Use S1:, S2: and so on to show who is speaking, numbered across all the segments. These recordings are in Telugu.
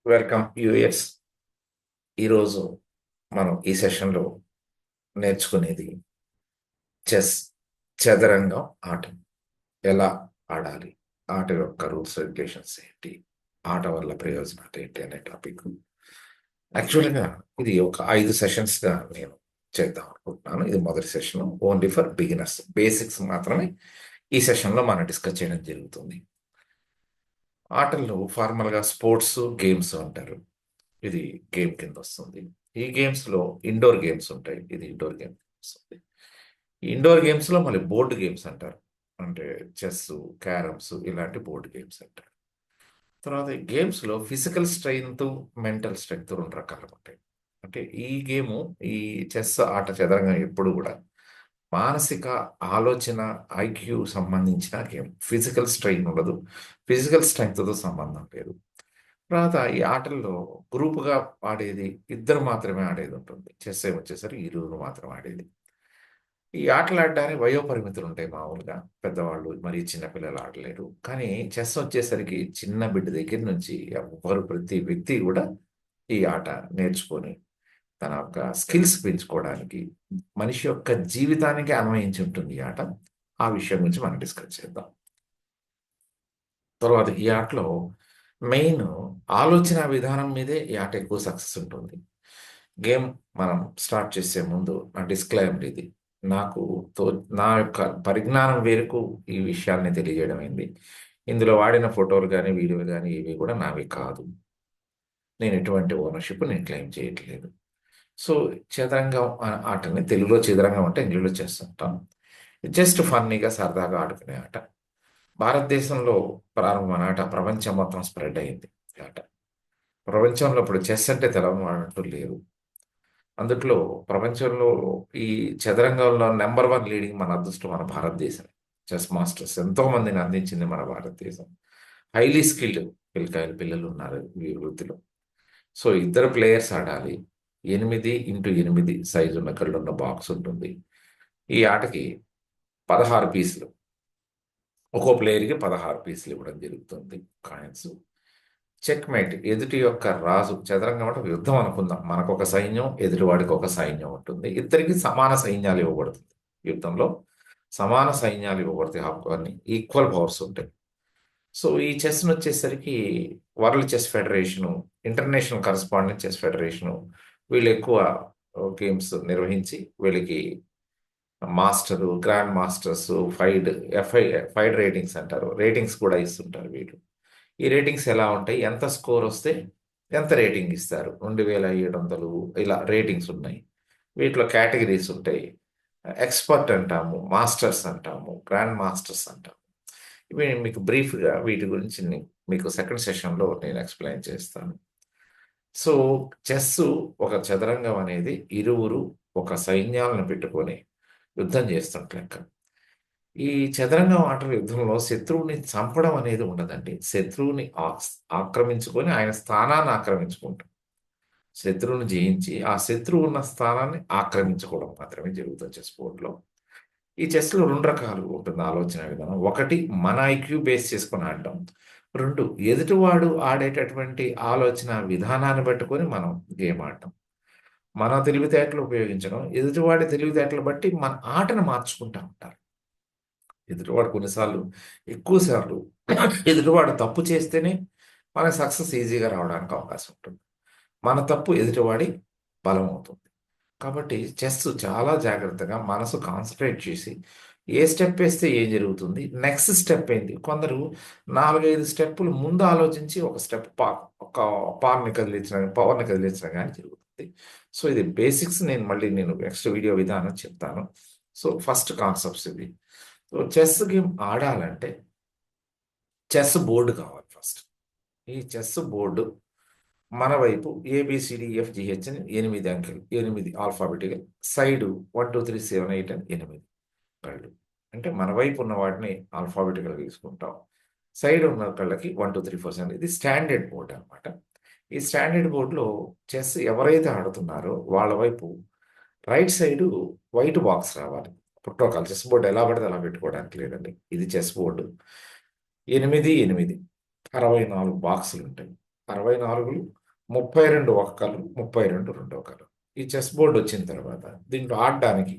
S1: Welcome US. ఈరోజు మనం ఈ సెషన్లో నేర్చుకునేది చెస్, చదరంగం ఆట ఎలా ఆడాలి, ఆట యొక్క రూల్స్ రెగ్యులేషన్స్ ఏంటి, ఆట వల్ల ప్రయోజనాలు ఏంటి అనే టాపిక్. యాక్చువల్గా ఇది ఒక 5 సెషన్స్గా నేను చేద్దాం అనుకుంటున్నాను. ఇది మొదటి session, only for beginners, basics మాత్రమే ఈ సెషన్లో మనం డిస్కస్ చేయడం జరుగుతుంది. ఆటల్లో ఫార్మల్గా స్పోర్ట్స్ గేమ్స్ అంటారు. ఇది గేమ్ కింద వస్తుంది. ఈ గేమ్స్ లో ఇండోర్ గేమ్స్ ఉంటాయి. ఇది ఇండోర్ గేమ్ వస్తుంది. ఈ ఇండోర్ గేమ్స్ లో మళ్ళీ బోర్డు గేమ్స్ అంటారు. అంటే చెస్, క్యారమ్స్ ఇలాంటి బోర్డు గేమ్స్ అంటారు. తర్వాత ఈ గేమ్స్ లో ఫిజికల్ స్ట్రెంగ్త్, మెంటల్ స్ట్రెంగ్త్ రెండు రకాలు ఉంటాయి. అంటే ఈ గేము, ఈ చెస్ ఆట చదరంగం ఎప్పుడు కూడా మానసిక ఆలోచన, ఐక్యూ సంబంధించిన గేమ్. ఫిజికల్ స్ట్రెయిన్ ఉండదు, ఫిజికల్ స్ట్రెంగ్త్తో సంబంధం లేదు. తర్వాత ఈ ఆటల్లో గ్రూపుగా ఆడేది ఇద్దరు మాత్రమే ఆడేది ఉంటుంది. చెస్ వచ్చేసరికి ఇరువురు మాత్రం ఆడేది. ఈ ఆటలు ఆడడానికి వయోపరిమితులు ఉంటాయి. మామూలుగా పెద్దవాళ్ళు మరి చిన్నపిల్లలు ఆడలేరు. కానీ చెస్ వచ్చేసరికి చిన్న బిడ్డ దగ్గర నుంచి ఎవ్వరు, ప్రతి వ్యక్తి కూడా ఈ ఆట నేర్చుకొని తన యొక్క స్కిల్స్ పెంచుకోవడానికి, మనిషి యొక్క జీవితానికి అన్వయించి ఉంటుంది ఈ ఆట. ఆ విషయం గురించి మనం డిస్కస్ చేద్దాం. తర్వాత ఈ ఆటలో మెయిన్ ఆలోచన విధానం మీదే ఈ ఆట ఎక్కువ సక్సెస్ ఉంటుంది. గేమ్ మనం స్టార్ట్ చేసే ముందు నా డిస్క్లైమర్ ఇది. నాకు తో నా యొక్క పరిజ్ఞానం వేరుకు ఈ విషయాల్ని తెలియజేయడం అయింది. ఇందులో వాడిన ఫోటోలు కానీ వీడియోలు కానీ ఇవి కూడా నావి కాదు. నేను ఎటువంటి ఓనర్షిప్ నేను క్లెయిమ్ చేయట్లేదు. సో చదరంగం ఆటని తెలుగులో చదరంగం అంటే ఇంగ్లీష్లో చేస్తుంటాం. జస్ట్ ఫన్నీగా సరదాగా ఆడుకునే ఆట. భారతదేశంలో ప్రారంభమైన ఆట ప్రపంచం మొత్తం స్ప్రెడ్ అయింది ఈ ఆట. ప్రపంచంలో ఇప్పుడు చెస్ అంటే తెలవని వాడంటూ లేరు. అందుట్లో ప్రపంచంలో ఈ చదరంగంలో నెంబర్ 1 లీడింగ్ మన అదృష్టం, మన భారతదేశం. చెస్ మాస్టర్స్ ఎంతో మందిని అందించింది మన భారతదేశం. హైలీ స్కిల్డ్ పిల్లలు ఉన్నారు ఈ వృత్తిలో. సో ఇద్దరు ప్లేయర్స్ ఆడాలి. 8x8 సైజు ఉన్న కళ్ళున్న బాక్స్ ఉంటుంది. ఈ ఆటకి 16 పీసులు, ఒక్కో ప్లేయర్కి 16 పీసులు ఇవ్వడం జరుగుతుంది కాయిన్స్. చెక్ మేట్, ఎదుటి యొక్క రాజు, చదరంగం అంటే ఒక యుద్ధం అనుకుందాం. మనకు ఒక సైన్యం, ఎదుటివాడికి ఒక సైన్యం ఉంటుంది. ఇద్దరికి సమాన సైన్యాలు ఇవ్వబడుతుంది. యుద్ధంలో సమాన సైన్యాలు ఇవ్వబడతాయి. అన్ని ఈక్వల్ పవర్స్ ఉంటాయి. సో ఈ చెస్ను వచ్చేసరికి world chess federation, international correspondent chess federation వీళ్ళు ఎక్కువ గేమ్స్ నిర్వహించి వీళ్ళకి master, grand masters, FIDE, FIDE ratings అంటారు, రేటింగ్స్ కూడా ఇస్తుంటారు వీళ్ళు. ఈ రేటింగ్స్ ఎలా ఉంటాయి, ఎంత స్కోర్ వస్తే ఎంత రేటింగ్ ఇస్తారు, 2700 ఇలా రేటింగ్స్ ఉన్నాయి. వీటిలో కేటగిరీస్ ఉంటాయి. ఎక్స్పర్ట్ అంటాము, మాస్టర్స్ అంటాము, గ్రాండ్ మాస్టర్స్ అంటాము. ఇవి మీకు బ్రీఫ్గా వీటి గురించి మీకు సెకండ్ సెషన్లో నేను ఎక్స్ప్లెయిన్ చేస్తాను. సో చెస్ ఒక చదరంగం అనేది ఇరువురు ఒక సైన్యాలను పెట్టుకొని యుద్ధం చేస్తుంటే లెక్క. ఈ చదరంగం ఆటల యుద్ధంలో శత్రువుని చంపడం అనేది ఉండదండి. శత్రువుని ఆక్రమించుకొని ఆయన స్థానాన్ని ఆక్రమించుకుంటాం. శత్రువుని జయించి ఆ శత్రువు ఉన్న స్థానాన్ని ఆక్రమించుకోవడం మాత్రమే జరుగుతుంది చెస్ బోర్డులో. ఈ చెస్లో 2 రకాలు ఉంటుంది ఆలోచన విధానం. ఒకటి మన ఐక్యూ బేస్ చేసుకొని ఆడడం. 2 ఎదుటివాడు ఆడేటటువంటి ఆలోచన విధానాన్ని పెట్టుకొని మనం గేమ్ ఆడటం. మన తెలివితేటలు ఉపయోగించడం, ఎదుటివాడి తెలివితేటలు బట్టి మన ఆటను మార్చుకుంటా ఉంటారు. ఎదుటివాడు కొన్నిసార్లు, ఎక్కువ సార్లు ఎదుటివాడు తప్పు చేస్తేనే మనకి సక్సెస్ ఈజీగా రావడానికి అవకాశం ఉంటుంది. మన తప్పు ఎదుటివాడి బలం అవుతుంది. కాబట్టి చెస్ చాలా జాగ్రత్తగా మనసు కాన్సన్ట్రేట్ చేసి ఏ స్టెప్ వేస్తే ఏం జరుగుతుంది, నెక్స్ట్ స్టెప్ ఏంటి. కొందరు 4-5 స్టెప్పులు ముందు ఆలోచించి ఒక స్టెప్ ఒక పవర్ని కదిలించడం కానీ జరుగుతుంది. సో ఇది బేసిక్స్. నేను నెక్స్ట్ వీడియో విధానం చెప్తాను. సో ఫస్ట్ కాన్సెప్ట్స్ ఇవి. సో చెస్ గేమ్ ఆడాలంటే చెస్ బోర్డు కావాలి ఫస్ట్. ఈ చెస్ బోర్డు మన వైపు ABCDEFGH అని 8 అంకెలు, 8 ఆల్ఫాబెటికల్, సైడు 1 2 3 7 8 అని 8 కళ్ళు. అంటే మన వైపు ఉన్న వాటిని ఆల్ఫాబెటికల్ తీసుకుంటాం. సైడ్ ఉన్న కళ్ళకి 1 2 3 4 7. ఇది స్టాండర్డ్ బోర్డ్ అనమాట. ఈ స్టాండర్డ్ బోర్డులో చెస్ ఎవరైతే ఆడుతున్నారో వాళ్ళ వైపు రైట్ సైడు వైట్ బాక్స్ రావాలి. ప్రోటోకాల్ చెస్ బోర్డు ఎలా పడితే అలా పెట్టుకోవడానికి లేదండి. ఇది చెస్ బోర్డు. 8 8 64 బాక్సులు ఉంటాయి. 64లు, 32 ఒక కలర్, 32 రెండో కలర్. ఈ చెస్ బోర్డ్ వచ్చిన తర్వాత దీంట్లో ఆడడానికి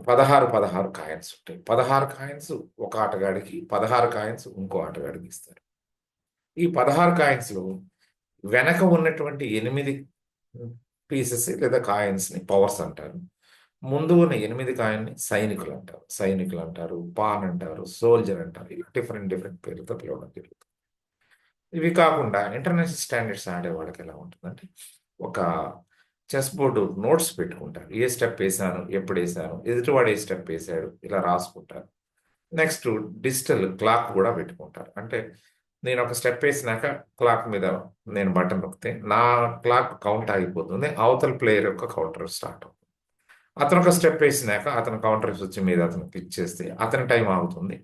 S1: 16 కాయిన్స్ ఉంటాయి. 16 కాయిన్స్ ఒక ఆటగాడికి, 16 కాయిన్స్ ఇంకో ఆటగాడికి ఇస్తారు. ఈ 16 కాయిన్స్‌లో వెనక ఉన్నటువంటి 8 పీసెస్ లేదా కాయిన్స్‌ని పవర్స్ అంటారు. ముందు ఉన్న 8 కాయిన్‌ని సైనికులు అంటారు. సైనికులు అంటారు, పాన్ అంటారు, సోల్జర్ అంటారు. ఇలా డిఫరెంట్ డిఫరెంట్ పేర్లతో పిలవడం జరుగుతుంది. ఇవి కాకుండా ఇంటర్నేషనల్ స్టాండర్డ్స్ ఆడే వాళ్ళకి ఎలా ఉంటుందంటే, ఒక చెస్ బోర్డు నోట్స్ పెట్టుకుంటారు. ఏ స్టెప్ వేసాను, ఎప్పుడు వేసాను, ఎదుటివాడు ఏ స్టెప్ వేసాడు, ఇలా రాసుకుంటారు. నెక్స్ట్ డిజిటల్ క్లాక్ కూడా పెట్టుకుంటారు. అంటే నేను ఒక స్టెప్ వేసినాక క్లాక్ మీద నేను బటన్ నొక్కితే నా క్లాక్ కౌంట్ ఆగిపోతుంది. అవతల ప్లేయర్ యొక్క కౌంటర్ స్టార్ట్ అవుతుంది. అతను ఒక స్టెప్ వేసినాక అతను కౌంటర్ స్విచ్ మీద అతను క్లిక్ చేస్తే అతని టైం ఆగుతుంది.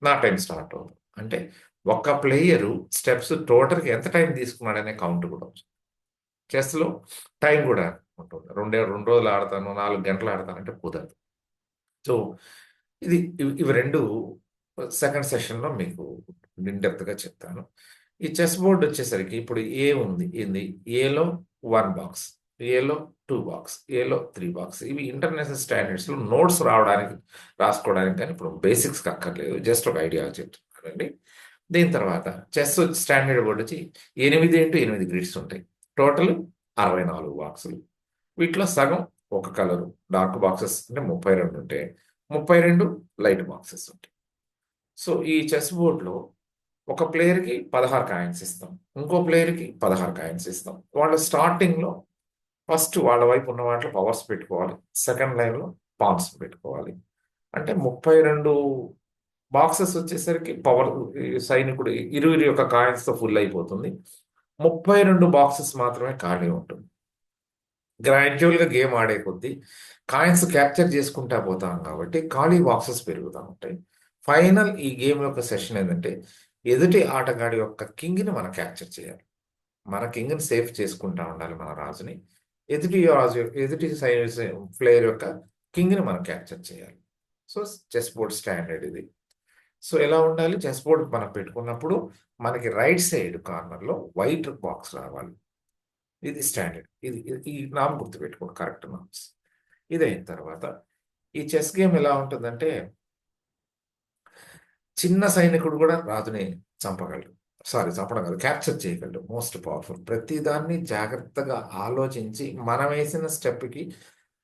S1: నా టైం స్టార్ట్ అవుతుంది. అంటే ఒక్క ప్లేయరు స్టెప్స్ టోటల్‌గా ఎంత టైం తీసుకున్నాడనే కౌంట్ కూడా వస్తుంది. చెస్‌లో టైం కూడా ఉంటుంది. 2 రోజులు ఆడతాను, 4 గంటలు ఆడతాను అంటే కుదరదు. సో, ఇవి 2 సెకండ్ సెషన్‌లో మీకు ఇన్ డెప్త్‌గా చెప్తాను. ఈ చెస్ బోర్డ్ వచ్చేసరికి ఇప్పుడు ఏ ఉంది. ఏంది ఏలో 1 బాక్స్, ఏలో 2 బాక్స్, ఏలో 3 బాక్స్. ఇవి ఇంటర్నేషనల్ స్టాండర్డ్స్‌లో నోట్స్ రాసుకోవడానికి కానీ ఇప్పుడు బేసిక్స్‌కి అక్కర్లేదు. జస్ట్ ఒక ఐడియా చెప్తున్నానండి. దీని తర్వాత చెస్ స్టాండర్డ్ బోర్డ్ వచ్చి 8x8 గ్రిడ్స్ ఉంటాయి. టోటల్ 64 బాక్సులు. వీటిలో సగం ఒక కలరు డార్క్ బాక్సెస్ అంటే 32 ఉంటే, 32 లైట్ బాక్సెస్ ఉంటాయి. సో, ఈ చెస్ బోర్డ్‌లో ఒక ప్లేయర్‌కి 16 కాయిన్స్ ఇస్తాం. ఇంకో ప్లేయర్‌కి 16 కాయిన్స్ ఇస్తాం. వాళ్ళు స్టార్టింగ్‌లో ఫస్ట్ వాళ్ళ వైపు ఉన్న వాటిలో పవర్స్ పెట్టుకోవాలి. సెకండ్ లైన్‌లో పాన్స్ పెట్టుకోవాలి. అంటే 32 బాక్సెస్ వచ్చేసరికి పవర్ ఈ సైనికుడు ఇరువురి యొక్క కాయిన్స్‌తో ఫుల్ అయిపోతుంది. 32 బాక్సెస్ మాత్రమే ఖాళీ ఉంటుంది. గ్రాడ్యుయల్‌గా గేమ్ ఆడే కొద్దీ కాయిన్స్ క్యాప్చర్ చేసుకుంటా పోతాం కాబట్టి ఖాళీ బాక్సెస్ పెరుగుతా ఉంటాయి. ఫైనల్ ఈ గేమ్ యొక్క సెషన్ ఏందంటే ఎదుటి ఆటగాడి యొక్క కింగ్‌ని మనం క్యాప్చర్ చేయాలి. మన కింగ్‌ని సేఫ్ చేసుకుంటా ఉండాలి మన రాజుని. ఎదుటి ప్లేయర్ యొక్క కింగ్‌ని మనం క్యాప్చర్ చేయాలి. సో, చెస్ బోర్డ్ స్టాండర్డ్ ఇది. సో, ఎలా ఉండాలి చెస్ బోర్డ్ మనం పెట్టుకున్నప్పుడు మనకి రైట్ సైడ్ కార్నర్‌లో వైట్ బాక్స్ రావాలి. ఇది స్టాండర్డ్. ఈ నామ్ గుర్తుపెట్టుకోండి కరెక్ట్ నామ్స్. ఇదయిన తర్వాత ఈ చెస్ గేమ్ ఎలా ఉంటుందంటే చిన్న సైనికుడు కూడా రాజుని చంపగలడు. సారీ చంపడం కాదు క్యాప్చర్ చేయగలడు. Most powerful. ప్రతి దాన్ని జాగ్రత్తగా ఆలోచించి మనం వేసిన స్టెప్‌కి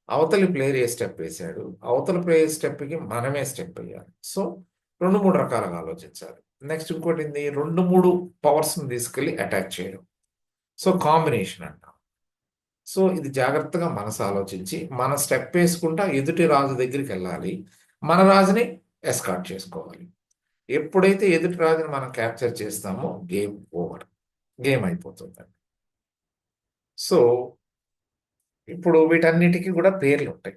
S1: అవతలి ప్లేయర్ ఏ స్టెప్ వేసాడు, అవతల ప్లేయర్ స్టెప్‌కి మనమే స్టెప్ ఎయ్యాలి. సో, 2, 3 రకాలుగా ఆలోచించాలి. నెక్స్ట్ ఇంకోటేంది 2, 3 పవర్స్‌ని తీసుకెళ్ళి అటాక్ చేయడం. సో, కాంబినేషన్ అంటాం. సో, ఇది జాగ్రత్తగా మనసు ఆలోచించి, మన స్టెప్ వేసుకుంటా ఎదుటి రాజు దగ్గరికెళ్ళాలి. మన రాజుని ఎస్కార్ట్ చేసుకోవాలి. ఎప్పుడైతే ఎదుటి రాజుని మనం క్యాప్చర్ చేస్తామో గేమ్ ఓవర్. గేమ్ అయిపోతుందండి. సో, ఇప్పుడు వీటన్నిటికి కూడా పేర్లుంటాయి.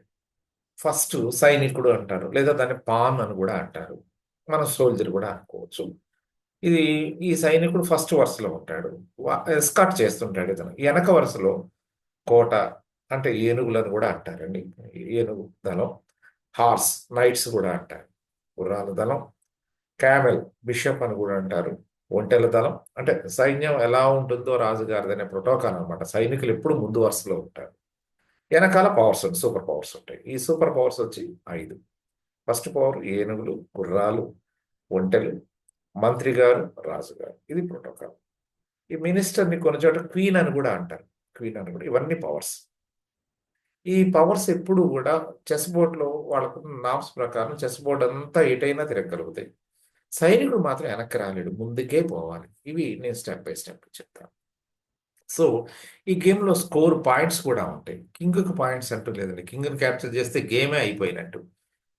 S1: ఫస్టు సైనికుడు అంటారు. లేదా దాన్ని పాన్ అని కూడా అంటారు. మనం సోల్జర్ కూడా అనుకోవచ్చు. ఇది ఈ సైనికుడు ఫస్ట్ వరుసలో ఉంటాడు. ఎస్కార్ట్ చేస్తుంటాడు ఇతను. వెనక వరుసలో కోట అంటే ఏనుగులని కూడా అంటారండి. ఏనుగు దళం. హార్స్ నైట్స్ కూడా అంటారు. గుర్రాల దళం. క్యామెల్ బిషప్ అని కూడా అంటారు. ఒంటెల దళం అంటే సైన్యం ఎలా ఉంటుందో రాజుగారిది అనే ప్రోటోకాల్ అనమాట. సైనికులు ఎప్పుడు ముందు వరుసలో ఉంటారు. వెనకాల పవర్స్ సూపర్ పవర్స్ ఉంటాయి. ఈ సూపర్ పవర్స్ వచ్చి 5. ఫస్ట్ పవర్ ఏనుగులు, గుర్రాలు, ఒంటెలు, మంత్రి గారు, రాజుగారు. ఇది ప్రోటోకాల్. ఈ మినిస్టర్‌ని కొన్ని చోట్ల క్వీన్ అని కూడా అంటారు. క్వీన్ అని కూడా ఇవన్నీ పవర్స్. ఈ పవర్స్ ఎప్పుడు కూడా చెస్ బోర్డ్‌లో వాళ్ళకున్న నార్మ్స్ ప్రకారం చెస్ బోర్డ్ అంతా ఎటైనా తిరగగలుగుతాయి. సైనికుడు మాత్రం వెనక్కి రాలేడు. ముందుకే పోవాలి. ఇవి నేను స్టెప్ బై స్టెప్ చెప్తాను. సో, ఈ గేమ్‌లో స్కోర్ పాయింట్స్ కూడా ఉంటాయి. కింగ్‌కి పాయింట్స్ అంటూ లేదండి. కింగ్‌ని క్యాప్చర్ చేస్తే గేమే అయిపోయినట్టు.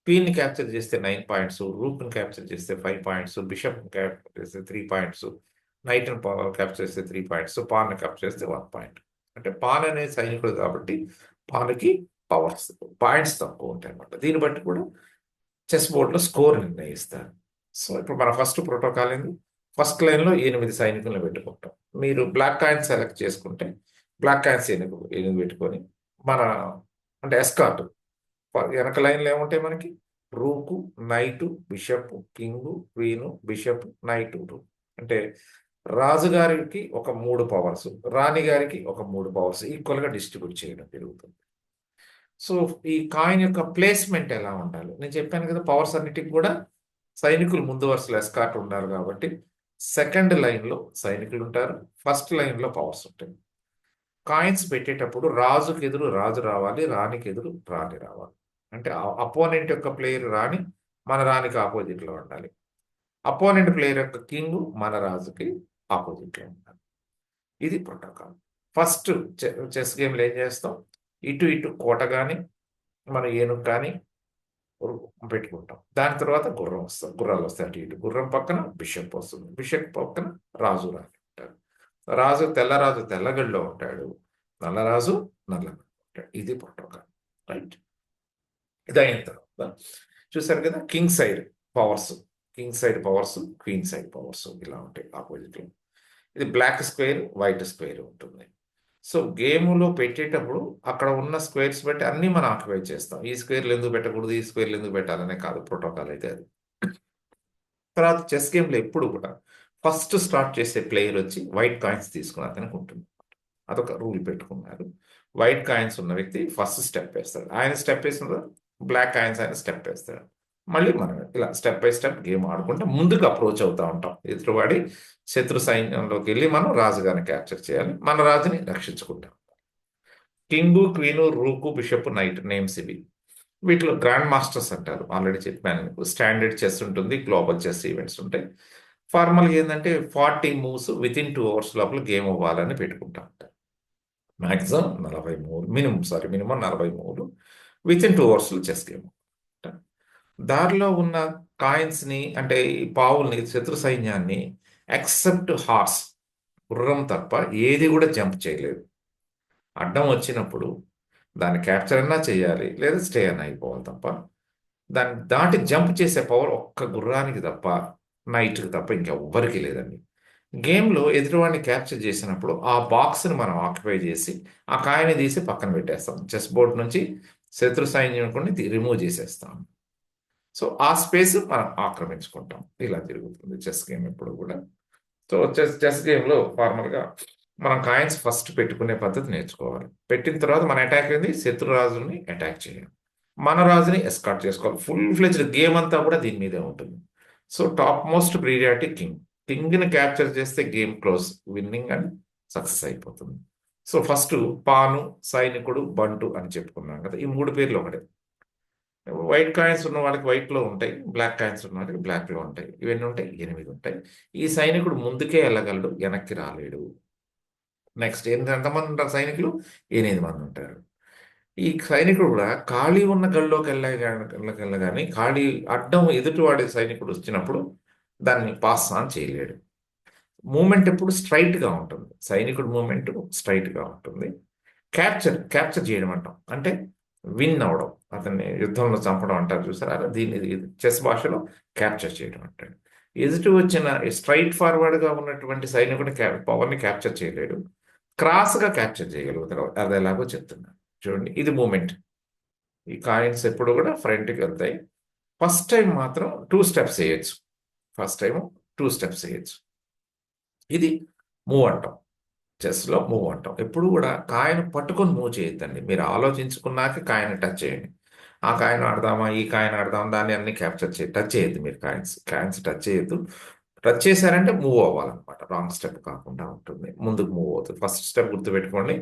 S1: క్వీన్‌ని క్యాప్చర్ చేస్తే 9 పాయింట్స్, రూక్‌ని క్యాప్చర్ చేస్తే 5 పాయింట్స్, బిషప్‌ని క్యాప్చర్ చేస్తే 3 పాయింట్స్, నైట్‌ని క్యాప్చర్ చేస్తే 3 పాయింట్స్, పాన్‌ని క్యాప్చర్ చేస్తే 1 పాయింట్. అంటే పాన్ అనేది సైనికుడు కాబట్టి పాన్‌కి పవర్స్ పాయింట్స్ తక్కువుంటాయన్నమాట. దీన్ని బట్టి కూడా చెస్ బోర్డ్‌లో స్కోర్ నిర్ణయిస్తారు. సో, ఇప్పుడు మన ఫస్ట్ ప్రోటోకాల్ ఏంది? ఫస్ట్ లైన్‌లో 8 సైనికుల్ని పెట్టుకుంటాం. మీరు బ్లాక్ కాయిన్ సెలెక్ట్ చేసుకుంటే, బ్లాక్ కాయిన్స్ 8 పెట్టుకొని, మన అంటే ఎస్కార్ట్ వెనక లైన్‌లో ఏముంటాయి మనకి? Rook, knight, bishop, king, queen, bishop, knight, rook. అంటే రాజుగారికి ఒక 3 పవర్స్, రాణి గారికి ఒక 3 పవర్స్ ఈక్వల్‌గా డిస్ట్రిబ్యూట్ చేయడం జరుగుతుంది. సో, ఈ కాయిన్ యొక్క ప్లేస్‌మెంట్ ఎలా ఉండాలి? నేను చెప్పాను కదా! పవర్స్ అన్నిటికి కూడా సైనికులు ముందు వరుసలో ఎస్కార్ట్ ఉండాలి కాబట్టి, సెకండ్ లైన్‌లో సైనికులుంటారు. ఫస్ట్ లైన్‌లో పవర్స్ ఉంటాయి. కాయిన్స్ పెట్టేటప్పుడు రాజుకెదురు రాజు రావాలి. రాణికెదురు రాణి రావాలి. అంటే అపోనెంట్ యొక్క ప్లేయర్ రాణి, మన రాణికి అపోజిట్‌లో ఉండాలి. అపోనెంట్ ప్లేయర్ యొక్క కింగు మన రాజుకి అపోజిట్‌లో ఉండాలి. ఇది ప్రోటోకాల్. ఫస్ట్ చెస్ గేమ్‌లో ఏం చేస్తాం? ఇటు ఇటు కోట గాని, మన ఏనుగు కానీ పెట్టుకుంటాం. దాని తర్వాత గుర్రం వస్తది. గుర్రాలొస్తాయి అటు ఇటు. గుర్రం పక్కన బిషప్ వస్తుంది. బిషప్ పక్కన రాజు రాణి ఉంటారు. తెల్లరాజు తెల్లగడిలో ఉంటాడు. నల్లరాజు నల్లగడిలో ఉంటాడు. ఇది ప్రోటోకాల్. రైట్. ఇదయిన తర్వాత చూసారు కదా! King side powers. King side powers, queen side powers ఇలా ఉంటాయి అపోజిట్‌లో. ఇది బ్లాక్ స్క్వేర్, వైట్ స్క్వేర్ ఉంటుంది. సో, గేములో పెట్టేటప్పుడు అక్కడ ఉన్న స్క్వేర్స్ బట్టి అన్నీ మనం ఆక్యుపై చేస్తాం. ఈ స్క్వేర్‌లు ఎందుకు పెట్టకూడదు? ఈ స్క్వేర్‌లు ఎందుకు పెట్టాలనే కాదు ప్రోటోకాల్ అయితే అది. తర్వాత చెస్ గేమ్‌లో ఎప్పుడు కూడా ఫస్ట్ స్టార్ట్ చేసే ప్లేయర్ వచ్చి వైట్ కాయిన్స్ తీసుకున్న అతనికి ఉంటుంది. అదొక రూల్ పెట్టుకున్నారు. వైట్ కాయిన్స్ ఉన్న వ్యక్తి ఫస్ట్ స్టెప్ వేస్తాడు. ఆయన స్టెప్ వేసిన తర్వాత బ్లాక్ కాయిన్స్ ఆయన స్టెప్ వేస్తాడు. మళ్ళీ మనం ఇలా స్టెప్ బై స్టెప్ గేమ్ ఆడుకుంటూ ముందుకు అప్రోచ్ అవుతా ఉంటాం. ఎదురువాడి శత్రు సైన్యంలోకెళ్ళి మనం రాజుగారిని క్యాప్చర్ చేయాలి. మన రాజుని రక్షించుకుంటాం. King, queen, rook, bishop, knight names ఇవి. వీటిలో గ్రాండ్ మాస్టర్స్ అంటారు. ఆల్రెడీ చెప్పాను మీకు. స్టాండర్డ్ చెస్ ఉంటుంది. గ్లోబల్ చెస్ ఈవెంట్స్ ఉంటాయి. ఫార్మల్‌గా ఏందంటే 40 మూవ్స్ వితిన్ 2 అవర్స్ లోపల గేమ్ అవ్వాలని పెట్టుకుంటాం. మాక్సిమం 43 మినిమమ్ 40 మూవ్‌లు వితిన్ 2 అవర్స్‌లో చెస్ గేమ్. దారిలో ఉన్న కాయిన్స్‌ని అంటే ఈ పావుల్ని శత్రు సైన్యాన్ని ఎక్సెప్ట్ హార్స్ గుర్రం తప్ప ఏది కూడా జంప్ చేయలేదు. అడ్డం వచ్చినప్పుడు దాన్ని క్యాప్చర్ అన్నా చేయాలి. లేదా స్టే అన్నా అయిపోవాలి తప్ప, దాన్ని దాటి జంప్ చేసే పవర్ ఒక్క గుర్రానికి తప్ప, నైట్‌కి తప్ప ఇంకెవ్వరికీ లేదండి. గేమ్‌లో ఎదుటివాడిని క్యాప్చర్ చేసినప్పుడు ఆ బాక్స్‌ని మనం ఆక్యుపై చేసి, ఆ కాయని తీసి పక్కన పెట్టేస్తాం. చెస్ బోర్డ్ నుంచి శత్రు సైనికుడిని రిమూవ్ చేసేస్తాం. సో, ఆ స్పేస్ మనం ఆక్రమించుకుంటాం. ఇలా జరుగుతుంది చెస్ గేమ్ ఎప్పుడు కూడా. సో, చెస్ చెస్ గేమ్‌లో ఫార్మల్‌గా మనం కాయిన్స్ ఫస్ట్ పెట్టుకునే పద్ధతి నేర్చుకోవాలి. పెట్టిన తర్వాత మన అటాక్ ఏంది? శత్రు రాజుని అటాక్ చేయాలి. మన రాజుని ఎస్కార్ట్ చేసుకోవాలి. ఫుల్ ఫ్లెడ్జ్డ్ గేమ్ అంతా కూడా దీని మీదే ఉంటుంది. So, top most priority king. కింగ్‌ని క్యాప్చర్ చేస్తే game close. Winning and success అయిపోతుంది. సో, ఫస్టు పాను, సైనికుడు, బంటు అని చెప్పుకున్నాం కదా! ఈ 3 పేర్లు ఒకటే. వైట్ కాయిన్స్ ఉన్న వాళ్ళకి వైట్‌లో ఉంటాయి. బ్లాక్ కాయిన్స్ ఉన్న వాళ్ళకి బ్లాక్‌లో ఉంటాయి. ఇవన్నీ ఉంటాయి. 8 ఉంటాయి. ఈ సైనికుడు ముందుకే ఎళ్ళగలడు. వెనక్కి రాలేడు. నెక్స్ట్ ఎంతమంది ఉంటారు సైనికులు? 8 మంది ఉంటారు. ఈ సైనికుడు కూడా ఖాళీ ఉన్న గళ్ళకెళ్ళగాని ఖాళీ అడ్డం ఎదుటివాడి సైనికుడు వచ్చినప్పుడు దాన్ని పాస్ ఆన్ చేయలేడు. మూవ్‌మెంట్ ఎప్పుడు స్ట్రెయిట్‌గా ఉంటుంది. సైనికుడి మూవ్‌మెంట్ స్ట్రెయిట్‌గా ఉంటుంది. క్యాప్చర్ చేయడం అంటాం. అంటే విన్ అవ్వడం. అతన్ని యుద్ధంలో చంపడం అంటారు చూసారా? అలా దీన్ని చెస్ భాషలో క్యాప్చర్ చేయడం అంటాడు. ఎదుటి వచ్చిన స్ట్రెయిట్ ఫార్వర్డ్‌గా ఉన్నటువంటి సైనికుడిని పవర్‌ని క్యాప్చర్ చేయలేడు. క్రాస్‌గా క్యాప్చర్ చేయగలుగుతారు. అదెలాగో చెప్తున్నా. చూడండి ఇది మూవ్‌మెంట్. ఈ కాయిన్స్ ఎప్పుడు కూడా ఫ్రంట్‌కెళ్తాయి. ఫస్ట్ టైమ్ మాత్రం 2 స్టెప్స్ ఎయొచ్చు. ఫస్ట్ టైము 2 స్టెప్స్ ఎయొచ్చు. ఇది మూవ్ అంటాం. చెస్‌లో మూవ్ అంటాం. ఎప్పుడు కూడా కాయను పట్టుకొని మూవ్ చేయొద్దండి. మీరు ఆలోచించుకున్నాక కాయని టచ్ చేయండి. ఆ కాయిన్ ఆడదామా? ఈ కాయిన్ ఆడదామా? దాన్ని అన్ని క్యాప్చర్ టచ్ చేయొద్దు మీరు కాయిన్స్. కాయిన్స్ టచ్ చేయొద్దు. టచ్ చేశారంటే మూవ్ అవ్వాలన్నమాట. రాంగ్ స్టెప్ కాకుండా ఉంటుంది. ముందుకు మూవ్ అవుతుంది. ఫస్ట్ స్టెప్ గుర్తుపెట్టుకోండి.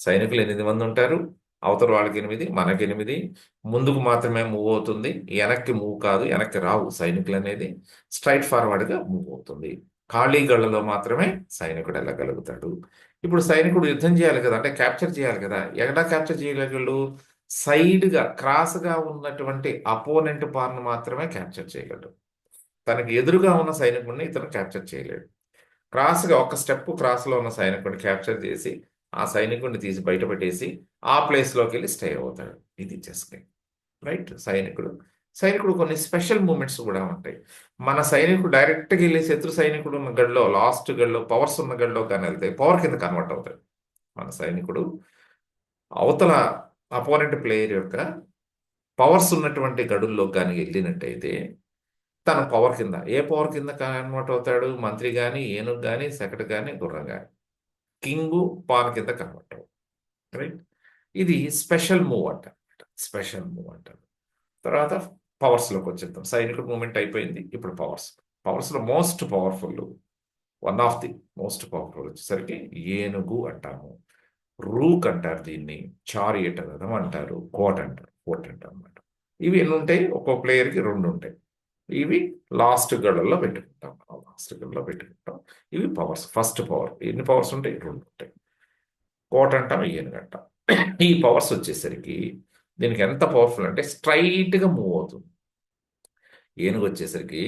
S1: సైనికులు 8 మంది ఉంటారు. అవతల వాళ్ళకి 8, మనకి 8. ముందుకు మాత్రమే మూవ్ అవుతుంది. వెనక్కి మూవ్ కాదు. వెనక్కి రావు సైనికులనేది. స్ట్రెయిట్ ఫార్వర్డ్‌గా మూవ్ అవుతుంది. ఖాళీ గళ్ళలో మాత్రమే సైనికుడు ఎళ్ళగలుగుతాడు. ఇప్పుడు సైనికుడు యుద్ధం చేయాలి కదా! అంటే క్యాప్చర్ చేయాలి కదా! ఎలా క్యాప్చర్ చేయగలడు? సైడ్‌గా, క్రాస్‌గా ఉన్నటువంటి అపోనెంట్ పార్‌ని మాత్రమే క్యాప్చర్ చేయగలడు. తనకి ఎదురుగా ఉన్న సైనికుడిని ఇతను క్యాప్చర్ చేయలేడు. క్రాస్‌గా ఒక స్టెప్ క్రాస్‌లో ఉన్న సైనికుడిని క్యాప్చర్ చేసి, ఆ సైనికుడిని తీసి బయట పెట్టేసి, ఆ ప్లేస్‌లోకెళ్ళి స్టే అవుతాడు. ఇది చెస్ గేమ్. రైట్? సైనికుడు కొన్ని స్పెషల్ మూవ్‌మెంట్స్ గూడా ఉంటాయి. మన సైనికుడు డైరెక్ట్‌గా ఎళ్లి శత్రు సైనికుడు ఉన్న గడిలో, లాస్ట్ గడిలో, పవర్స్ ఉన్న గడిలో గాని ఎళ్తే పవర్ కింద కన్వర్ట్ అవుతాడు. మన సైనికుడు అవతల అపోనెంట్ ప్లేయర్ యొక్క పవర్స్ ఉన్నటువంటి గడుల్లోకి గాని ఎళ్ళినట్టయితే తన పవర్ కింద ఏ పవర్ కింద కన్వర్ట్ అవుతాడు? మంత్రి కానీ, ఏనుగు కానీ, సెకట కానీ, గుర్రం కానీ, కింగు పాన్ కింద కన్వర్ట్ అవుతాడు. రైట్. ఇది స్పెషల్ మూవ్ అంటారు. స్పెషల్ మూవ్ అంటారు. తర్వాత పవర్స్లోకి వచ్చేద్దాం. సైనికుడు మూమెంట్ అయిపోయింది. ఇప్పుడు పవర్స్. పవర్స్లో most powerful, one of the most powerful వచ్చేసరికి ఏనుగు అంటాము. రూక్ అంటారు దీన్ని. చారియట్ రథం అంటారు. కోట్ అంటారు. కోట్ అంటారు అనమాట. ఇవి ఎన్ని ఉంటాయి? ఒక్కో ప్లేయర్కి రెండు ఉంటాయి. ఇవి లాస్ట్ గడల్లో పెట్టుకుంటాం. లాస్ట్ గడలో పెట్టుకుంటాం. ఇవి పవర్స్. ఫస్ట్ పవర్ ఎన్ని పవర్స్ ఉంటాయి? రెండు ఉంటాయి. కోట అంటాం, ఏనుగు అంటాం. ఈ పవర్స్ వచ్చేసరికి దీనికి ఎంత పవర్ఫుల్ అంటే స్ట్రైట్గా మూవ్ అవుతుంది. ఏనుగు వచ్చేసరికి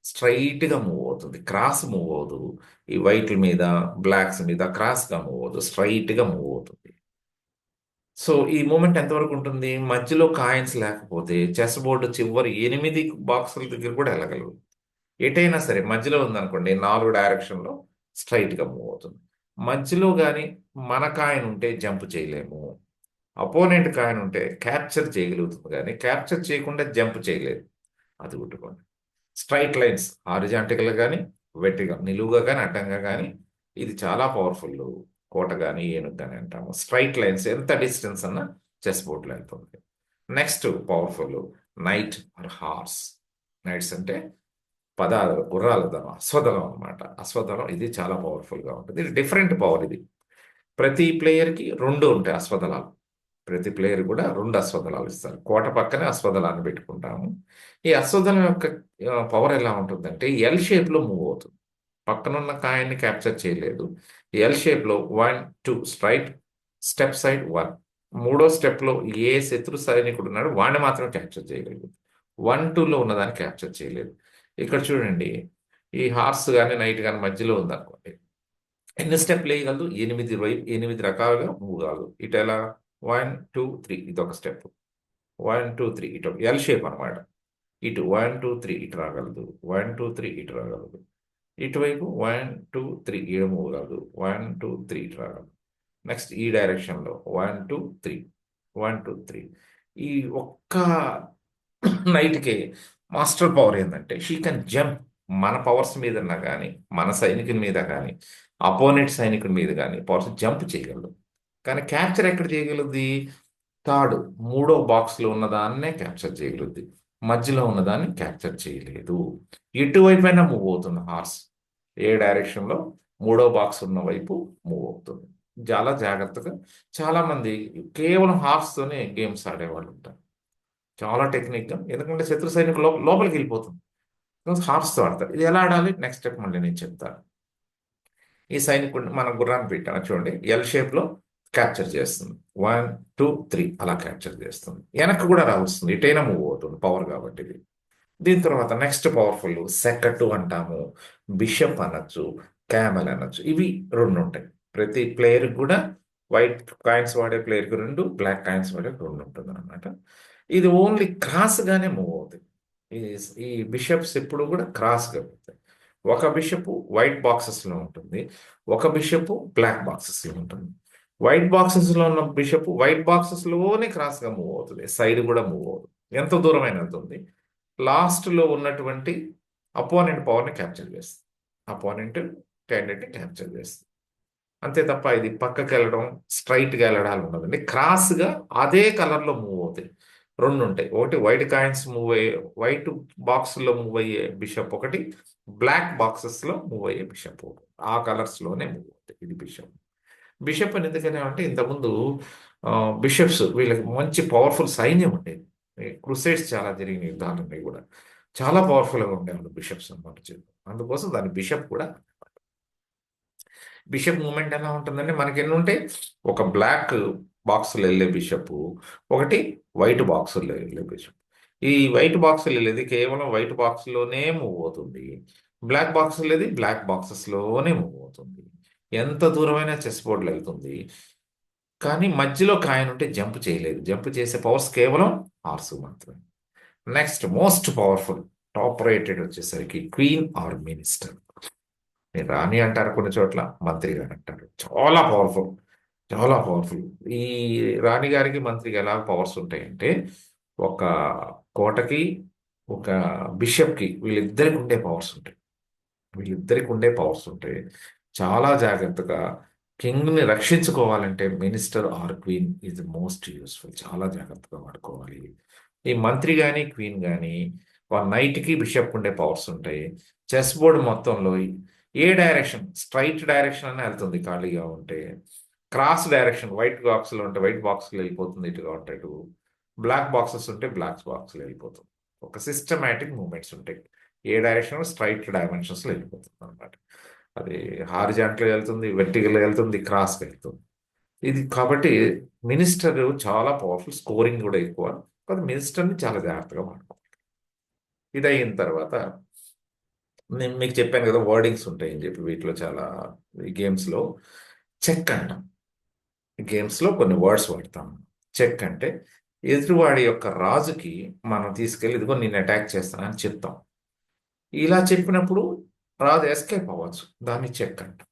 S1: స్ట్రైట్గా మూవ్ అవుతుంది. క్రాస్ మూవ్ అవ్వదు. ఈ వైట్ల మీద, బ్లాక్స్ మీద క్రాస్గా మూవ్ అవ్వదు. స్ట్రైట్గా మూవ్ అవుతుంది. సో ఈ మూమెంట్ ఎంతవరకు ఉంటుంది? మధ్యలో కాయిన్స్ లేకపోతే చెస్ బోర్డు చివరి 8 బాక్సుల దగ్గర కూడా వెళ్ళగలరు. ఎటైనా సరే మధ్యలో ఉందనుకోండి, 4 డైరెక్షన్లో స్ట్రైట్గా మూవ్ అవుతుంది. మధ్యలో కానీ మన కాయిన్ ఉంటే జంప్ చేయలేము. అపోనెంట్ కాయిన్ ఉంటే క్యాప్చర్ చేయగలుగుతుంది, కానీ క్యాప్చర్ చేయకుండా జంప్ చేయలేదు. అది గుర్తుకోండి. స్ట్రైట్ లైన్స్ హారిజాంటికల్ కానీ, వెట్టిగా నిలువుగా కానీ, అడ్డంగా కానీ, ఇది చాలా పవర్ఫుల్. కోట కానీ, ఏనుగు కానీ అంటాము. స్ట్రైట్ లైన్స్ ఎంత డిస్టెన్స్ అన్నా చెస్ బోర్డ్లో వెళ్తుంది. Next powerful night are horse. Nights అంటే పదాలు, గుర్రాల దళం, అశ్వదళం అనమాట. అశ్వదళం ఇది చాలా పవర్ఫుల్గా ఉంటుంది. ఇది డిఫరెంట్ పవర్. ఇది ప్రతి ప్లేయర్కి రెండు ఉంటాయి అశ్వదళాలు. ప్రతి ప్లేయర్ కూడా రెండు అశ్వదళాలు ఇస్తారు. కోట పక్కనే అశ్వదళాన్ని పెట్టుకుంటాము. ఈ అశ్వదళం యొక్క పవర్ ఎలా ఉంటుందంటే ఎల్ షేప్లో మూవ్ అవుతుంది. పక్కనున్న కాయన్ని క్యాప్చర్ చేయలేదు. ఎల్ షేప్లో 1 2 స్ట్రైట్, స్టెప్ సైడ్ 1. మూడో స్టెప్లో ఏ శత్రు సైనికుడు ఉన్నాడు వాడిని మాత్రమే క్యాప్చర్ చేయగలదు. 1 2లో ఉన్నదాన్ని క్యాప్చర్ చేయలేదు. ఇక్కడ చూడండి, ఈ హార్స్ కానీ నైట్ కానీ మధ్యలో ఉందనుకోండి, ఎన్ని స్టెప్లు వేయగలదు? 8 వైపు 8 రకాలుగా మూవ్ కాదు. ఇటు ఎలా? 1 2 3 ఇదొక స్టెప్. 1 2 3 ఇటు ఎల్ షేప్ అనమాట. ఇటు 1 2 3 ఇటు రాగలదు. 1 2 3 ఇటు రాగలదు. ఇటువైపు 1 2 3 ఈడ మూవ్ కాదు. 1 2 3 ఇటు రాగలదు. నెక్స్ట్ ఈ డైరెక్షన్లో 1 2 3 1 2 3. ఈ ఒక్క నైట్కి మాస్టర్ పవర్ ఏంటంటే షీ కెన్ జంప్. మన పవర్స్ మీద ఉన్నా కానీ, మన సైనికుని మీద కానీ, అపోనెంట్ సైనికుడి మీద కానీ పవర్స్ జంప్ చేయగలదు. కానీ క్యాప్చర్ ఎక్కడ చేయగలుగుద్ది? థర్డ్, మూడో బాక్స్లో ఉన్నదాన్నే క్యాప్చర్ చేయగలుగుద్ది. మధ్యలో ఉన్నదాన్ని క్యాప్చర్ చేయలేదు. ఎటువైపైనా మూవ్ అవుతుంది హార్స్. ఏ డైరెక్షన్లో మూడో బాక్స్ ఉన్న వైపు మూవ్ అవుతుంది. చాలా జాగ్రత్తగా. చాలామంది కేవలం హార్స్తోనే గేమ్స్ ఆడేవాళ్ళు ఉంటారు. చాలా టెక్నిక్గా. ఎందుకంటే శత్రు సైనికులు లోపలికి వెళ్ళిపోతుంది. హార్స్తో ఆడతారు. ఇది ఎలా ఆడాలి? నెక్స్ట్ స్టెప్ మళ్ళీ నేను చెప్తాను. ఈ సైనికుడిని మన గుర్రాన్ని పెట్టాను చూడండి, ఎల్ షేప్లో క్యాప్చర్ చేస్తుంది. 1 2 3 అలా క్యాప్చర్ చేస్తుంది. వెనక్కి కూడా రావస్తుంది. ఇటైనా మూవ్ అవుతుంది పవర్ కాబట్టి ఇది. దీని తర్వాత నెక్స్ట్ పవర్ఫుల్ సెకటు అంటాము. బిషప్ అనొచ్చు, క్యామెల్ అనొచ్చు. ఇవి రెండు ఉంటాయి. ప్రతి ప్లేయర్కి కూడా వైట్ కాయిన్స్ వాడే ప్లేయర్కి రెండు, బ్లాక్ కాయిన్స్ వాడే రెండు ఉంటుంది అనమాట. ఇది ఓన్లీ క్రాస్గానే మూవ్ అవుతుంది. ఈ ఈ బిషప్స్ ఎప్పుడు కూడా క్రాస్గా ఉంటాయి. ఒక బిషప్ వైట్ బాక్సెస్లో ఉంటుంది, ఒక బిషప్ బ్లాక్ బాక్సెస్లో ఉంటుంది. వైట్ బాక్సెస్లో ఉన్న బిషప్ వైట్ బాక్సెస్లోనే క్రాస్గా మూవ్ అవుతుంది. సైడ్ కూడా మూవ్ అవుతుంది. ఎంత దూరమైన వెళ్తుంది. లాస్ట్లో ఉన్నటువంటి అపోనెంట్ పవర్ని క్యాప్చర్ చేస్తుంది. అపోనెంట్ క్యాండిడేట్ని క్యాప్చర్ చేస్తుంది. అంతే తప్ప ఇది పక్కకి వెళ్ళడం, స్ట్రైట్గా వెళ్ళడాలు ఉండదండి. క్రాస్గా అదే కలర్లో మూవ్ అవుతాయి. రెండు ఉంటాయి. ఒకటి వైట్ కాయిన్స్ మూవ్ అయ్యే, వైట్ బాక్స్లో మూవ్ అయ్యే బిషప్ ఒకటి, బ్లాక్ బాక్సెస్లో మూవ్ అయ్యే బిషప్ ఒకటి. ఆ కలర్స్లోనే మూవ్ అవుతాయి. ఇది బిషప్. బిషప్ అని ఎందుకనే అంటే ఇంతకుముందు బిషప్స్ వీళ్ళకి మంచి పవర్ఫుల్ సైన్యం ఉండేది. క్రూసేడ్స్ చాలా జరిగిన యుద్ధాలన్నీ కూడా చాలా పవర్ఫుల్గా ఉండేవాళ్ళు బిషప్స్ అన్నమాట. అందుకోసం దాని బిషప్ కూడా. బిషప్ మూమెంట్ ఎలా ఉంటుందంటే మనకి ఎన్ని ఉంటాయి? ఒక బ్లాక్ బాక్స్లో వెళ్ళే బిషప్, ఒకటి వైట్ బాక్స్లో వెళ్ళే బిషప్. ఈ వైట్ బాక్స్లో వెళ్ళేది కేవలం వైట్ బాక్స్లోనే మూవ్ అవుతుంది. బ్లాక్ బాక్స్ వెళ్ళేది బ్లాక్ బాక్సెస్లోనే మూవ్ అవుతుంది. ఎంత దూరమైనా చెస్ బోర్డులో వెళ్తుంది. కానీ మధ్యలో కాయిన్ ఉంటే జంప్ చేయలేదు. జంప్ చేసే పవర్స్ కేవలం హార్స్ మాత్రమే. Next most powerful top rated వచ్చేసరికి క్వీన్ ఆర్ మినిస్టర్. మీరు రాణి అంటారు, కొన్ని చోట్ల మంత్రి గారు అంటారు. చాలా పవర్ఫుల్, చాలా పవర్ఫుల్. ఈ రాణి గారికి మంత్రికి ఎలా పవర్స్ ఉంటాయంటే, ఒక కోటకి ఒక బిషప్కి వీళ్ళిద్దరికి ఉండే పవర్స్ ఉంటాయి. చాలా జాగ్రత్తగా కింగ్ని రక్షించుకోవాలంటే minister or queen is most useful. చాలా జాగ్రత్తగా వాడుకోవాలి. ఈ మంత్రి కానీ క్వీన్ కానీ నైట్కి బిషప్ ఉండే పవర్స్ ఉంటాయి. చెస్ బోర్డు మొత్తంలో ఏ డైరెక్షన్ స్ట్రైట్ డైరెక్షన్ అని వెళ్తుంది ఖాళీగా ఉంటే, క్రాస్ డైరెక్షన్ వైట్ బాక్స్లో ఉంటే వైట్ బాక్స్లో వెళ్ళిపోతుంది ఇటుగా ఉంటాడు, బ్లాక్ బాక్సెస్ ఉంటే బ్లాక్ బాక్స్లో వెళ్ళిపోతుంది. ఒక సిస్టమేటిక్ మూమెంట్స్ ఉంటాయి. ఏ డైరెక్షన్ స్ట్రైట్ డైమెన్షన్స్లో వెళ్ళిపోతుంది అనమాట. అది హారిజాంటల్ వెళ్తుంది, వెర్టికల్ వెళ్తుంది, క్రాస్కి వెళ్తుంది. ఇది కాబట్టి మినిస్టర్ చాలా పవర్ఫుల్, స్కోరింగ్ కూడా ఎక్కువ. కానీ మినిస్టర్ని చాలా జాగ్రత్తగా వాడుకోవాలి. ఇది అయిన తర్వాత నేను మీకు చెప్పాను కదా వర్డింగ్స్ ఉంటాయని చెప్పి, వీటిలో చాలా గేమ్స్లో చెక్ అంటాం. గేమ్స్లో కొన్ని వర్డ్స్ వాడతాం. చెక్ అంటే ఎదుటివాడి యొక్క రాజుకి మనం తీసుకెళ్ళి ఇదిగో నేను అటాక్ చేస్తానని చెప్తాం. ఇలా చెప్పినప్పుడు రాజు ఎస్కేప్ అవ్వచ్చు, దాన్ని చెక్ అంటాం.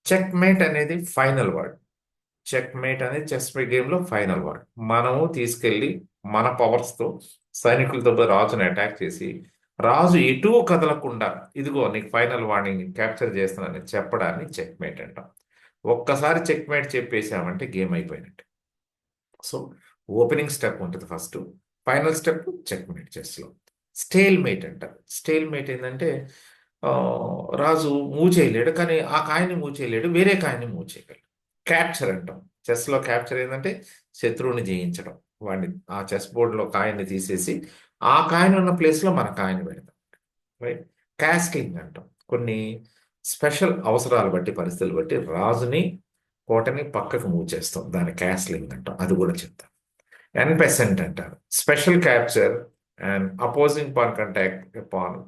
S1: చెక్ మేట్ అనేది ఫైనల్ వర్డ్. చెక్ మేట్ అనేది చెస్ గేమ్లో ఫైనల్ వర్డ్. మనము తీసుకెళ్ళి మన పవర్స్తో సైనికులతో పోయి రాజుని అటాక్ చేసి రాజు ఎటూ కదలకుండా ఇదిగో నీకు ఫైనల్ వార్నింగ్ క్యాప్చర్ చేస్తున్నానని చెప్పడాన్ని చెక్ మేట్ అంటాం. ఒక్కసారి చెక్ మేట్ చెప్పేసామంటే గేమ్ అయిపోయినట్టు. సో ఓపెనింగ్ స్టెప్ ఉంటుంది first, final step checkmate చెస్లో. స్టేల్ మేట్ అంటారు. స్టేల్ మేట్ ఏంటంటే ఆ, రాజు మూవ్ చేయలేడు, కానీ ఆ కాయని మూవ్ చేయలేడు, వేరే కాయని మూవ్ చేయగలడు. క్యాప్చర్ అంటాం. చెస్లో క్యాప్చర్ ఏంటంటే శత్రువుని జయించడం. వాడిని ఆ చెస్ బోర్డులో కాయన్ని తీసేసి ఆ కాయని ఉన్న ప్లేస్లో మన కాయని పెడతాం. రైట్. క్యాస్లింగ్ అంటాం. కొన్ని స్పెషల్ అవసరాలు బట్టి పరిస్థితులు బట్టి రాజుని కోటని పక్కకు మూవ్ చేస్తాం, దాన్ని క్యాస్లింగ్ అంటాం. అది కూడా చెప్తాం. ఎన్పెసెంట్ అంటారు. Special capture and opposing pan contact pan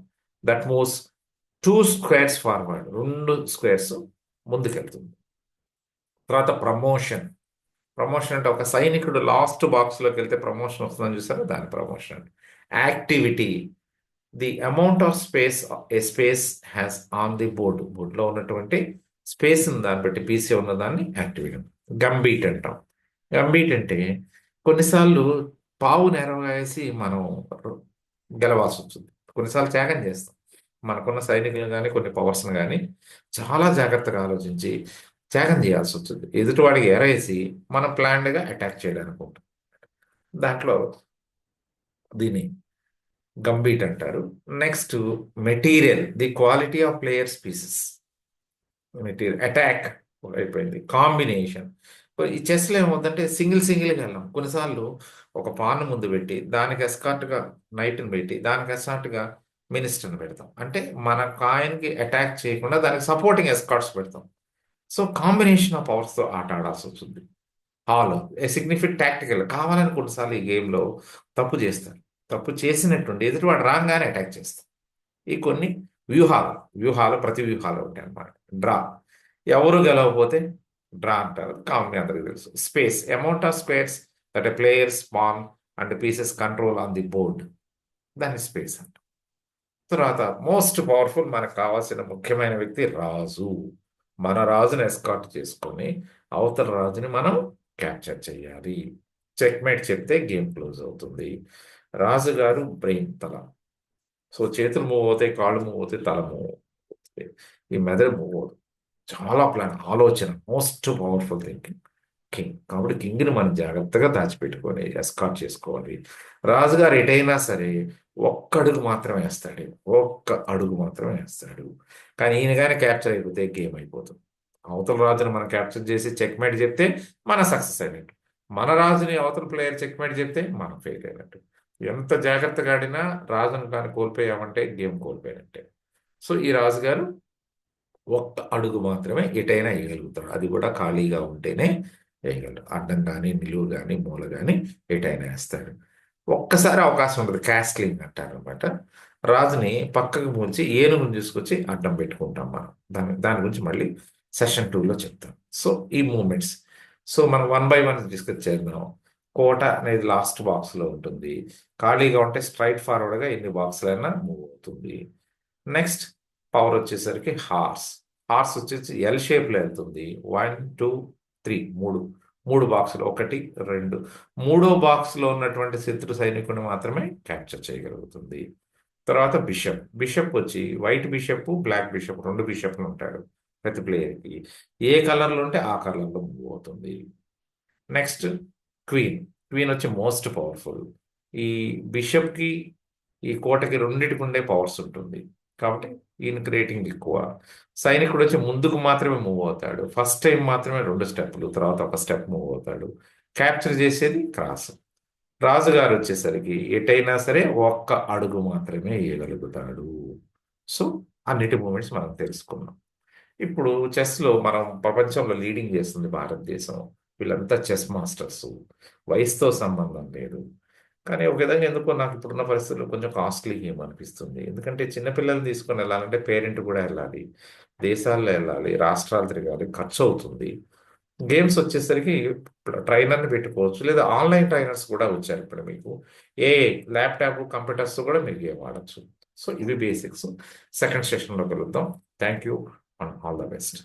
S1: that moves 2 squares forward. 2 squares ముందుకెళ్తుంది. తర్వాత ప్రమోషన్. ప్రమోషన్ అంటే ఒక సైనికుడు లాస్ట్ బాక్స్లోకి వెళ్తే ప్రమోషన్ వస్తుందని చూసారా, దాని promotion. Activity, the amount of space A space has on the బోర్డులో ఉన్నటువంటి స్పేస్ దాన్ని బట్టి పీసీ ఉన్నదాన్ని యాక్టివిటీ. గంబీట్ అంటాం. గంబీట్ అంటే కొన్నిసార్లు పావు నెరవేసి మనం గెలవాల్సి వస్తుంది, కొన్నిసార్లు త్యాగం చేస్తాం. మనకున్న సైనికులు కానీ కొన్ని పవర్స్ని కానీ చాలా జాగ్రత్తగా ఆలోచించి త్యాగం చేయాల్సి వచ్చింది, ఎదుటివాడికి ఎరేసి మనం ప్లాన్డ్గా అటాక్ చేయడానికి ఉంటుంది. దాంట్లో దీన్ని గంబీట్ అంటారు. Next material, the quality of players pieces. Material attack అయిపోయింది. కాంబినేషన్, ఈ చెస్లో ఏమవుతుందంటే సింగిల్గా వెళ్ళాం. కొన్నిసార్లు ఒక పాన్ ముందు పెట్టి దానికి ఎస్కార్ట్గా నైట్ని పెట్టి దానికి ఎస్కార్ట్గా మినిస్టర్ని పెడతాం. అంటే మన కాయిన్కి అటాక్ చేయకుండా దానికి సపోర్టింగ్ ఎస్కార్ట్స్ పెడతాం. సో కాంబినేషన్ ఆఫ్ పవర్స్తో ఆట ఆడాల్సి వస్తుంది. హాలో ఏ సిగ్నిఫికెంట్ టాక్టికల్ కావాలని కొన్నిసార్లు ఈ గేమ్లో తప్పు చేస్తారు. తప్పు చేసినట్టుండి ఎదుటివాడు రాగానే అటాక్ చేస్తారు. ఈ కొన్ని వ్యూహాలు ప్రతి వ్యూహాలు ఉంటాయి అన్నమాట. డ్రా, ఎవరు గెలవకపోతే డ్రా అంటారు. కామన్ అందరికి తెలుసు. Space, amount of squares that a players pan and pieces control on the board, దాన్ని స్పేస్ అంటారు. తర్వాత మోస్ట్ పవర్ఫుల్, మనకు కావాల్సిన ముఖ్యమైన వ్యక్తి రాజు. మన రాజుని ఎస్కార్ట్ చేసుకొని అవతల రాజుని మనం క్యాప్చర్ చేయాలి. చెక్మేట్ చెప్తే గేమ్ క్లోజ్ అవుతుంది. రాజుగారు బ్రెయిన్, తల. సో చేతులు మూవ్ అవుతాయి, కాళ్ళు మూవ్ అవుతాయి, తల మూవ్ అవుతుంది, ఈ మెదడు మూవ్ అవుతుంది. చాలా ప్లాన్, ఆలోచన, మోస్ట్ పవర్ఫుల్ థింకింగ్ కింగ్. కాబట్టి కింగ్ని మనం జాగ్రత్తగా దాచిపెట్టుకొని ఎస్కార్ట్ చేసుకోవాలి. రాజుగారు ఎటైనా సరే ఒక్క అడుగు మాత్రమే వేస్తాడు, ఒక్క అడుగు మాత్రమే వేస్తాడు. కానీ ఈయన కానీ క్యాప్చర్ అయిపోతే గేమ్ అయిపోతుంది. అవతల రాజుని మనం క్యాప్చర్ చేసి చెక్మేట్ చెప్తే మన సక్సెస్ అయినట్టు, మన రాజుని అవతల ప్లేయర్ చెక్మేట్ చెప్తే మనం ఫెయిల్ అయినట్టు. ఎంత జాగ్రత్తగా ఆడినా రాజును కానీ కోల్పోయామంటే గేమ్ కోల్పోయినట్టే. సో ఈ రాజుగారు ఒక్క అడుగు మాత్రమే ఎటైనా వేయగలుగుతాడు, అది కూడా ఖాళీగా ఉంటేనే వేయగలడు. అడ్డం కానీ నిలువు కానీ మూల కానీ ఎటైనా వేస్తాడు. ఒక్కసారి అవకాశం ఉంటుంది, క్యాస్లింగ్ అంటారు అనమాట. రాజుని పక్కకు ముంచి ఏనుగుని తీసుకొచ్చి అడ్డం పెట్టుకుంటాం మనం. దాని గురించి మళ్ళీ సెషన్ 2లో చెప్తాం. సో ఈ మూమెంట్స్, సో మనం 1 by 1 డిస్కస్ చేద్దాం. కోట అనేది లాస్ట్ బాక్స్లో ఉంటుంది. ఖాళీగా ఉంటే స్ట్రైట్ ఫార్వర్డ్గా ఎన్ని బాక్స్లైనా మూవ్ అవుతుంది. నెక్స్ట్ పవర్ వచ్చేసరికి హార్స్. హార్స్ వచ్చేసి ఎల్ షేప్లో వెళ్తుంది. 1 2 3 3 3 బాక్సులు 1, 2 మూడో బాక్స్‌లో ఉన్నటువంటి శత్రు సైనికుడిని మాత్రమే క్యాప్చర్ చేయగలుగుతుంది. తర్వాత బిషప్. బిషప్ వచ్చి వైట్ బిషప్, బ్లాక్ బిషప్ 2 బిషప్‌లు ఉంటాడు ప్రతి ప్లేయర్‌కి. ఏ కలర్‌లో ఉంటే ఆ కలర్‌లో మూవ్ అవుతుంది. Next queen. క్వీన్ వచ్చి మోస్ట్ పవర్‌ఫుల్. ఈ బిషప్‌కి, ఈ కోటకి రెండిటికి ఉండే పవర్స్ ఉంటుంది. కాబట్టి ఈయనకి రేటింగ్ ఎక్కువ. సైనికుడు వచ్చి ముందుకు మాత్రమే మూవ్ అవుతాడు. ఫస్ట్ టైం మాత్రమే 2 స్టెప్‌లు, తర్వాత ఒక స్టెప్ మూవ్ అవుతాడు. క్యాప్చర్ చేసేది క్రాస్. రాజుగారు వచ్చేసరికి ఎటైనా సరే ఒక్క అడుగు మాత్రమే వేయగలుగుతాడు. సో, అన్నిటి మూవ్‌మెంట్స్ మనం తెలుసుకున్నాం. ఇప్పుడు చెస్‌లో మనం ప్రపంచంలో లీడింగ్ చేస్తుంది భారతదేశం. వీళ్ళంతా చెస్ మాస్టర్సు. వయసుతో సంబంధం లేదు. కానీ ఒక విధంగా ఎందుకో నాకు ఇప్పుడున్న పరిస్థితుల్లో కొంచెం కాస్ట్‌లీ గేమ్ అనిపిస్తుంది. ఎందుకంటే చిన్న పిల్లల్ని తీసుకొని వెళ్ళాలంటే పేరెంట్ కూడా వెళ్ళాలి. దేశాల్లో వెళ్ళాలి, రాష్ట్రాలు తిరగాలి, ఖర్చవుతుంది. గేమ్స్ వచ్చేసరికి ట్రైనర్‌ని పెట్టుకోవచ్చు. లేదా ఆన్‌లైన్ ట్రైనర్స్ కూడా వచ్చారు ఇప్పుడు మీకు. ల్యాప్‌టాప్, కంప్యూటర్స్‌తో కూడా మీరు గేమ్ ఆడొచ్చు. సో, ఇవి బేసిక్స్. సెకండ్ సెషన్‌లో కలుద్దాం. Thank you and all the best.